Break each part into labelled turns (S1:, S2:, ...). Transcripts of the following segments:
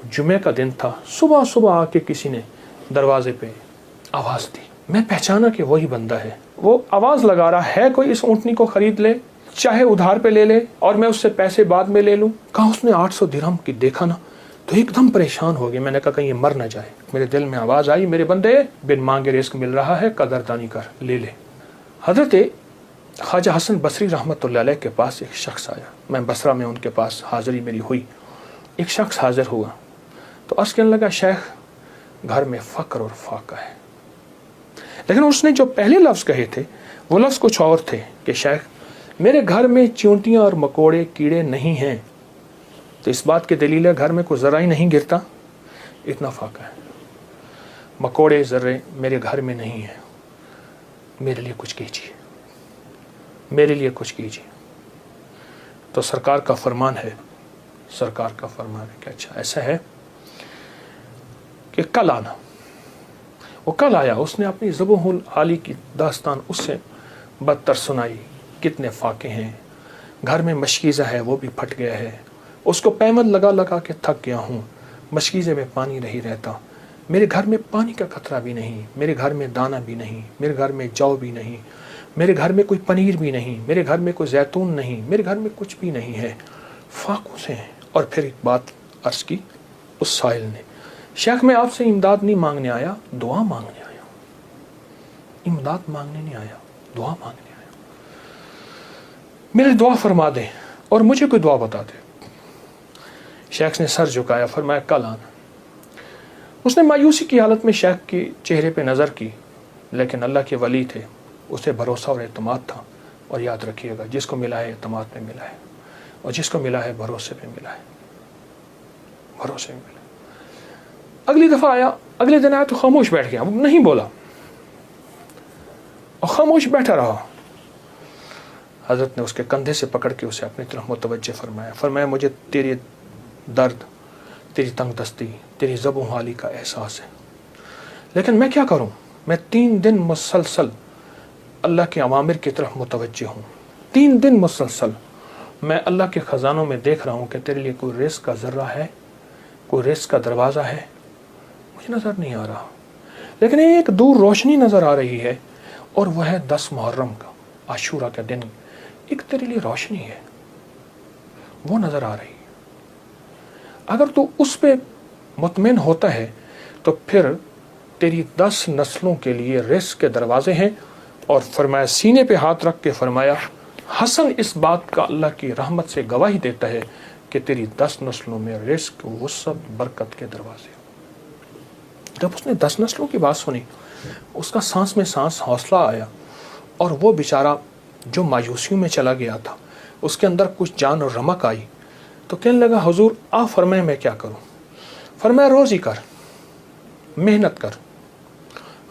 S1: जुमे का दिन था, सुबह सुबह आके किसी ने दरवाजे पे आवाज़ दी। मैं पहचाना कि वही बंदा है। वो आवाज़ लगा रहा है कोई इस ऊँटनी को खरीद ले, चाहे उधार पे ले ले और मैं उससे पैसे बाद में ले लूँ। कहा उसने 800 दिरहम की देखा ना तो एकदम परेशान हो गया। मैंने कहा कहीं ये मर ना जाए। मेरे दिल में आवाज़ आई, मेरे बंदे बिन मांगे रिस्क मिल रहा है, कदरदानी कर, ले ले। हज़रत ख्वाजा हसन बसरी रहमतुल्लाह अलैह के पास एक शख्स आया। मैं बसरा में उनके पास हाज़िरी मेरी हुई। एक शख्स हाज़िर हुआ तो अर्ज़ कहने लगा, शेख घर में फ़क्र और फाका है। लेकिन उसने जो पहले लफ्ज़ कहे थे वो लफ्ज़ कुछ और थे कि शेख मेरे घर में चींटियाँ और मकोड़े कीड़े नहीं हैं। तो इस बात की दलील है घर में कोई ज़रा ही नहीं गिरता, इतना फाका है। मकोड़े ज़र्रे मेरे घर में नहीं हैं, मेरे लिए कुछ कीजिए, मेरे लिए कुछ कीजिए। तो सरकार का फरमान है, सरकार का फरमान है कि अच्छा ऐसा है कि कल आना। वो कल आया। उसने अपनी ज़ुबहुल आली की दास्तान उससे बदतर सुनाई। कितने फाके हैं, घर में मशकीज़ा है वो भी फट गया है, उसको पैमद लगा लगा के थक गया हूँ, मशकीज़े में पानी नहीं रहता, मेरे घर में पानी का खतरा भी नहीं, मेरे घर में दाना भी नहीं, मेरे घर में जौ भी नहीं, मेरे घर में कोई पनीर भी नहीं, मेरे घर में कोई जैतून नहीं, मेरे घर में कुछ भी नहीं है, फाकों से हैं। और फिर एक बात अर्ज़ की उस साहिल ने, शेख मैं आपसे इमदाद नहीं मांगने आया, दुआ मांगने आया। इमदाद मांगने नहीं आया, दुआ मांगने आया। मेरी दुआ फरमा दें और मुझे कोई दुआ बता दे। शेख ने सर झुकाया, फरमाया कल आना। उसने मायूसी की हालत में शेख के चेहरे पे नज़र की, लेकिन अल्लाह के वली थे, उसे भरोसा और एतमाद था। और याद रखिएगा जिसको मिला है एतमाद पे मिला है, और जिसको मिला है भरोसे पे मिला है, भरोसे में मिला। अगली दफ़ा आया, अगले दिन आया तो खामोश बैठ गया, नहीं बोला और खामोश बैठा रहा। हज़रत ने उसके कंधे से पकड़ के उसे अपनी तरफ मुतवज्जे फरमाया। फरमाया मुझे तेरे दर्द, तेरी तंगदस्ती, तेरी ज़बूहाली का एहसास है, लेकिन मैं क्या करूं? मैं 3 दिन मुसलसल अल्लाह के अवामिर की तरफ मुतवज्जे हूँ। 3 दिन मुसलसल मैं अल्लाह के ख़जानों में देख रहा हूँ कि तेरे लिए कोई रिस्क का ज़र्रा है, कोई रिस्क का दरवाज़ा है, मुझे नज़र नहीं आ रहा। लेकिन एक दूर रोशनी नज़र आ रही है और वह है 10 मुहर्रम का, आशूरा का दिन। एक तेरे लिए रोशनी है, वो नज़र आ रही है। अगर तू उस पे मुतमिन होता है तो फिर तेरी 10 नस्लों के लिए रिस्क के दरवाजे हैं। और फरमाया, सीने पे हाथ रख के फरमाया, हसन इस बात का अल्लाह की रहमत से गवाही देता है कि तेरी 10 नस्लों में रिस्क, वुसअत, बरकत के दरवाजे। जब उसने 10 नस्लों की बात सुनी, उसका सांस में सांस हौसला आया। और वो बेचारा जो मायूसियों में चला गया था, उसके अंदर कुछ जान और रमक आई। तो कहने लगा, हुजूर आप फरमाए मैं क्या करूं? फरमाया, रोज़ी कर, मेहनत कर,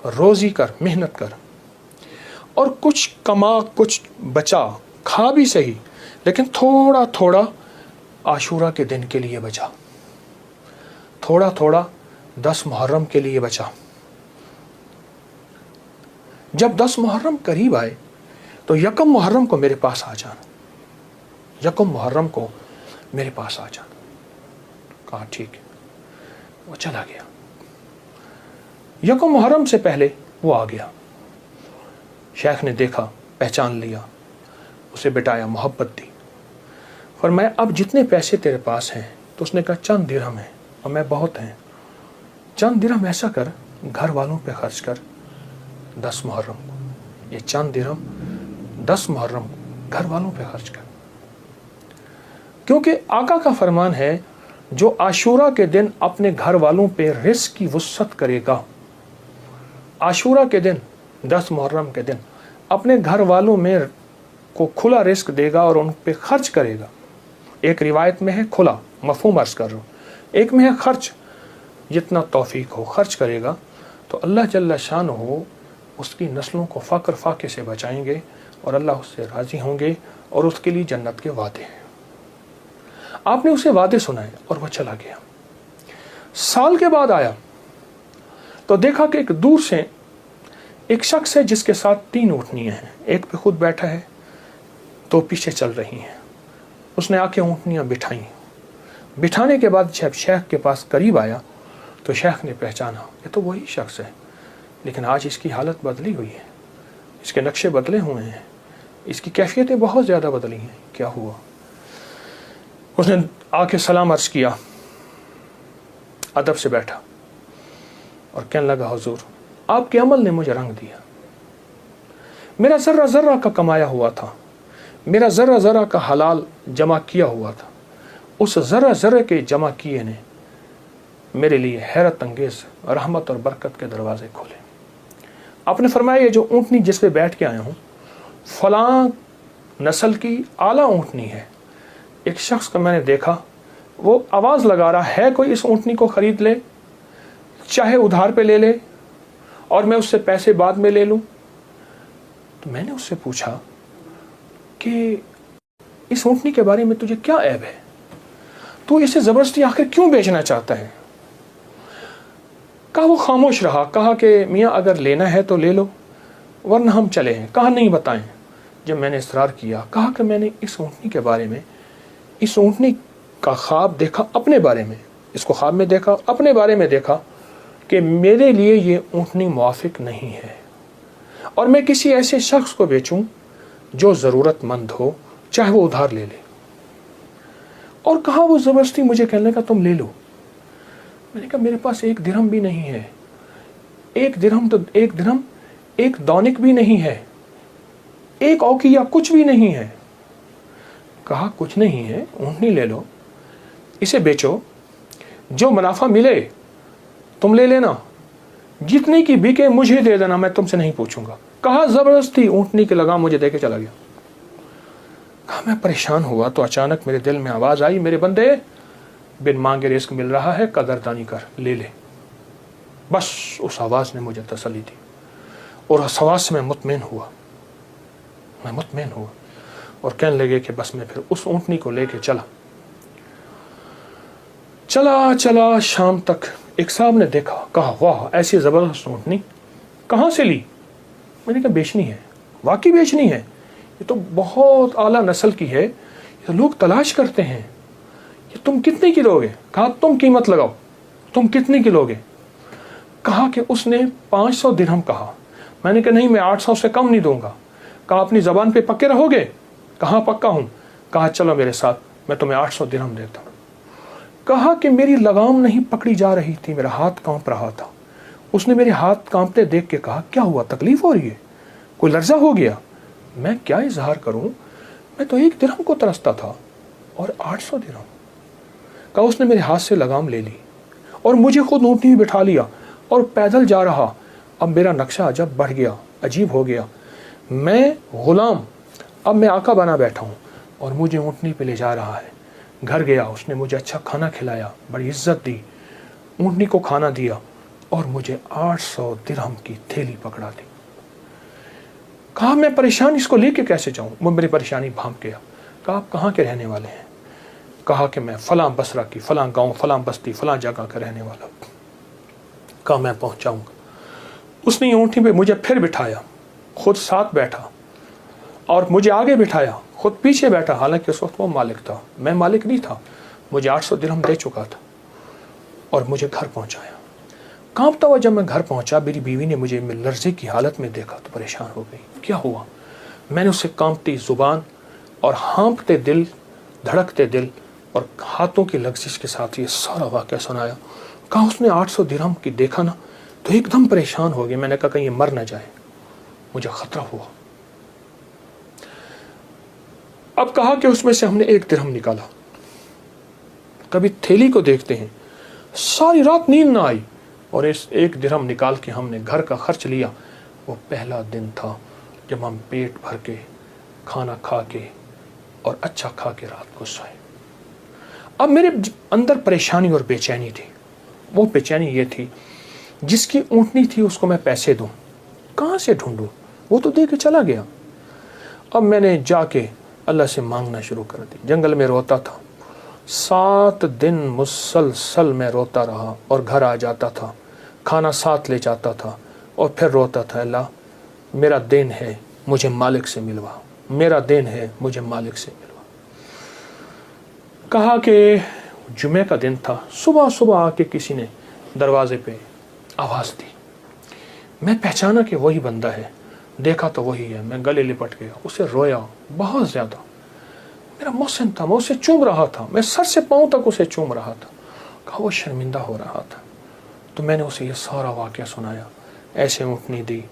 S1: रोज़ी कर, मेहनत कर, और कुछ कमा, कुछ बचा, खा भी सही, लेकिन थोड़ा थोड़ा आशूरा के दिन के लिए बचा, थोड़ा थोड़ा 10 मुहर्रम के लिए बचा। जब 10 मुहर्रम करीब आए तो यकम मुहर्रम को मेरे पास आ जाना, यकम मुहर्रम को मेरे पास आ जाना। कहा ठीक है। वो चला गया। यकम मुहर्रम से पहले वो आ गया। शेख ने देखा, पहचान लिया, उसे बिठाया, मोहब्बत दी। फरमाया, अब जितने पैसे तेरे पास हैं? तो उसने कहा, चंद दिरहम है और मैं बहुत हैं। चंद दिरहम ऐसा कर, घर वालों पे खर्च कर 10 मुहर्रम को। ये चंद दिरहम 10 मुहर्रम को घर वालों पे खर्च कर, क्योंकि आका का फरमान है, जो आशूरा के दिन अपने घर वालों पे रिस्क की वुसअत करेगा, आशूरा के दिन 10 मुहर्रम के दिन अपने घर वालों में को खुला रिस्क देगा और उन पे खर्च करेगा। एक रिवायत में है खुला, मफहूम अर्ज कर रहा हूँ, एक में है खर्च, जितना तौफीक हो खर्च करेगा तो अल्लाह जल्ला शान हो उसकी नस्लों को फ़क्र फाके से बचाएंगे और अल्लाह उससे राज़ी होंगे और उसके लिए जन्नत के वादे हैं। आपने उसे वादे सुनाए और वह चला गया। साल के बाद आया तो देखा कि एक दूर से एक शख्स है जिसके साथ 3 ऊँटनियाँ हैं, एक पे खुद बैठा है, 2 पीछे चल रही हैं। उसने आके ऊँटनियाँ बिठाई, बिठाने के बाद जब शेख के पास करीब आया तो शेख ने पहचाना ये तो वही शख्स है, लेकिन आज इसकी हालत बदली हुई है, इसके नक्शे बदले हुए हैं, इसकी कैफियतें बहुत ज़्यादा बदली हैं। क्या हुआ? उसने आके सलाम अर्ज़ किया, अदब से बैठा और कहने लगा, हुजूर आपके अमल ने मुझे रंग दिया। मेरा ज़र्रा ज़र्रा का कमाया हुआ था, मेरा ज़र्रा ज़र्रा का हलाल जमा किया हुआ था, उस ज़र्रा ज़र्रे के जमा किए ने मेरे लिए हैरत अंगेज़ रहमत और बरकत के दरवाज़े खोले। आपने फरमाया ये जो ऊँटनी जिस पे बैठ के आया हूँ फलां नस्ल की आला ऊँटनी है। एक शख्स को मैंने देखा, वो आवाज़ लगा रहा है कोई इस ऊँटनी को ख़रीद ले, चाहे उधार पे ले ले और मैं उससे पैसे बाद में ले लूँ। तो मैंने उससे पूछा कि इस ऊँटनी के बारे में तुझे क्या ऐब है, तू इसे ज़बरदस्ती आखिर क्यों बेचना चाहता है? कहा वो खामोश रहा। कहा कि मियाँ अगर लेना है तो ले लो वरना हम चले हैं। कहा नहीं बताएं। जब मैंने इसरार किया, कहा कि मैंने इस ऊँटनी के बारे में, इस ऊँटनी का ख्वाब देखा अपने बारे में, इसको ख्वाब में देखा, अपने बारे में देखा कि मेरे लिए ये ऊँटनी मुआफिक नहीं है और मैं किसी ऐसे शख्स को बेचूं जो ज़रूरतमंद हो, चाहे वो उधार ले ले। और कहा वो ज़बरदस्ती मुझे कहने लगा तुम ले लो। मैंने कहा मेरे पास एक दिरहम भी नहीं है, एक दिरहम एक दौनिक भी नहीं है, एक औकिया कुछ भी नहीं है। कहा कुछ नहीं है, ऊँटनी ले लो, इसे बेचो, जो मुनाफा मिले तुम ले लेना, जितने की बिके मुझे दे देना, मैं तुमसे नहीं पूछूंगा। कहा ज़बरदस्ती ऊँटनी के लगाम मुझे दे के चला गया। कहा मैं परेशान हुआ तो अचानक मेरे दिल में आवाज़ आई, मेरे बंदे बिन मांगे रिस्क मिल रहा है, कदरदानी कर, ले ले। बस उस आवाज़ ने मुझे तसल्ली दी और उस आवाज़ से मैं मुतमईन हुआ और कहने लगे कि बस मैं फिर उस ऊँटनी को लेके चला शाम तक। एक साहब ने देखा, कहा वाह ऐसी ज़बरदस्त ऊँटनी कहाँ से ली? मैंने कहा बेचनी है। वाकई बेचनी है, ये तो बहुत आला नस्ल की है, ये लोग तलाश करते हैं, ये तुम कितने की लोगे? कहा तुम कीमत लगाओ, तुम कितने की लोगे? कहा कि उसने 500 दिरहम कहा। मैंने कहा नहीं, मैं 800 से कम नहीं दूंगा। कहा अपनी ज़बान पे पक्के रहोगे? कहा पक्का हूँ। कहा चलो मेरे साथ, मैं तुम्हें 800 दिरहम देता हूँ। कहा कि मेरी लगाम नहीं पकड़ी जा रही थी, मेरा हाथ कांप रहा था। उसने मेरे हाथ कांपते देख के कहा क्या हुआ, तकलीफ हो रही है, कोई लर्जा हो गया? मैं क्या इजहार करूं, मैं तो 1 दिरहम को तरसता था और 800 दिरहम। कहा उसने मेरे हाथ से लगाम ले ली और मुझे खुद ऊँटनी में बिठा लिया और पैदल जा रहा। अब मेरा नक्शा अजब बढ़ गया, अजीब हो गया। मैं गुलाम, अब मैं आका बना बैठा हूँ और मुझे ऊँटनी पे ले जा रहा है। घर गया, उसने मुझे अच्छा खाना खिलाया, बड़ी इज्जत दी, ऊँटनी को खाना दिया और मुझे 800 दिरहम की थैली पकड़ा दी। कहा मैं परेशान, इसको लेके कैसे जाऊं? वो मेरी परेशानी भांप गया। कहा आप कहाँ के रहने वाले हैं? कहा कि मैं फलां बसरा की, फलां गांव, फलां बस्ती, फलां जगह का रहने वाला हूं। कहा मैं पहुंचाऊंगा। उसने ऊँटनी पे मुझे फिर बिठाया, खुद साथ बैठा और मुझे आगे बिठाया, खुद पीछे बैठा। हालांकि उस वक्त वो मालिक था, मैं मालिक नहीं था। मुझे 800 दिरहम दे चुका था और मुझे घर पहुंचाया। कांपता हुआ जब मैं घर पहुंचा, मेरी बीवी ने मुझे लर्जे की हालत में देखा तो परेशान हो गई। क्या हुआ? मैंने उससे कांपती जुबान और हाँफते दिल, धड़कते दिल और हाथों की लग्जिश के साथ ये सारा वाक़या सुनाया। कहा उसने 800 दिरहम की देखा ना तो एकदम परेशान हो गए। मैंने कहा कहीं ये मर ना जाए, मुझे खतरा हुआ। अब कहा कि उसमें से हमने 1 दिरहम निकाला। कभी थैली को देखते हैं, सारी रात नींद ना आई और इस 1 दिरहम निकाल के हमने घर का खर्च लिया। वो पहला दिन था जब हम पेट भर के खाना खा के और अच्छा खा के रात को सोए। अब मेरे अंदर परेशानी और बेचैनी थी। वो बेचैनी ये थी, जिसकी ऊँटनी थी उसको मैं पैसे दूं, कहाँ से ढूंढूं? वो तो दे के चला गया। अब मैंने जाके अल्लाह से मांगना शुरू कर दी। जंगल में रोता था, 7 दिन मुसलसल मैं रोता रहा और घर आ जाता था, खाना साथ ले जाता था और फिर रोता था, अल्लाह मेरा दिन है, मुझे मालिक से मिलवा, मेरा दिन है, मुझे मालिक से मिलवा। कहा कि जुमे का दिन था, सुबह सुबह आके किसी ने दरवाजे पे आवाज़ दी। मैं पहचाना कि वही बंदा है, देखा तो वही है। मैं गले लिपट गया, उसे रोया बहुत ज़्यादा। मेरा मोहसिन था, मैं उसे चूम रहा था, मैं सर से पाँव तक उसे चूम रहा था। कहा वो शर्मिंदा हो रहा था। तो मैंने उसे ये सारा वाक़या सुनाया, ऐसे ऊँटनी दी,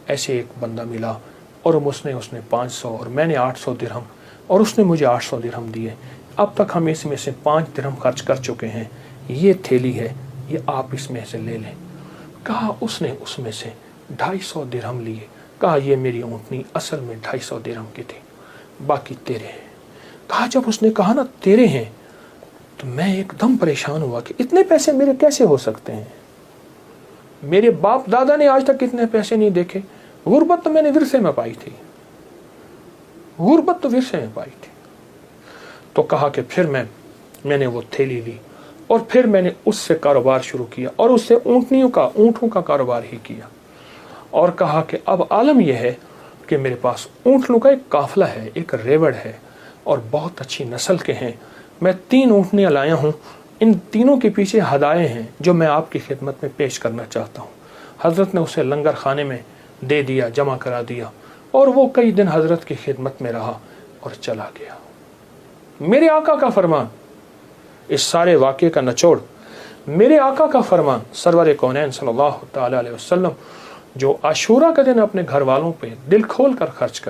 S1: ऐसे एक बंदा मिला और उसने 500 और मैंने 800 दिरहम और उसने मुझे 800 दिरहम दिए। अब तक हम इसमें से 5 दिरहम खर्च कर चुके हैं। ये थैली है, ये आप इसमें से ले लें। कहा उसने उसमें से 250 दिरहम लिए। कहा ये मेरी ऊँटनी असल में 250 दिरहम की थी, बाकी तेरे हैं। कहा जब उसने कहा ना तेरे हैं, तो मैं एकदम परेशान हुआ कि इतने पैसे मेरे कैसे हो सकते हैं। मेरे बाप दादा ने आज तक इतने पैसे नहीं देखे। गुर्बत तो मैंने विरसे में पाई थी, गुर्बत तो विरसे में पाई थी। तो कहा कि फिर मैंने वो थैली ली और फिर मैंने उससे कारोबार शुरू किया और उससे ऊँटों का कारोबार ही किया। और कहा कि अब आलम यह है कि मेरे पास ऊँटों का एक काफिला है, एक रेवड़ है और बहुत अच्छी नस्ल के हैं। मैं 3 ऊँटनियाँ लाया हूँ, इन तीनों के पीछे हदाए हैं जो मैं आपकी खिदमत में पेश करना चाहता हूँ। हज़रत ने उसे लंगर खाने में दे दिया, जमा करा दिया और वो कई दिन हज़रत की खिदमत में रहा और चला गया। मेरे आका का फरमान, इस सारे वाक़े का निचोड़ मेरे आका का फरमान सरवर कौनैन सल्लल्लाहु तआला अलैहि वसल्लम, जो आशूरा का दिन अपने घर वालों पे दिल खोल कर खर्च कर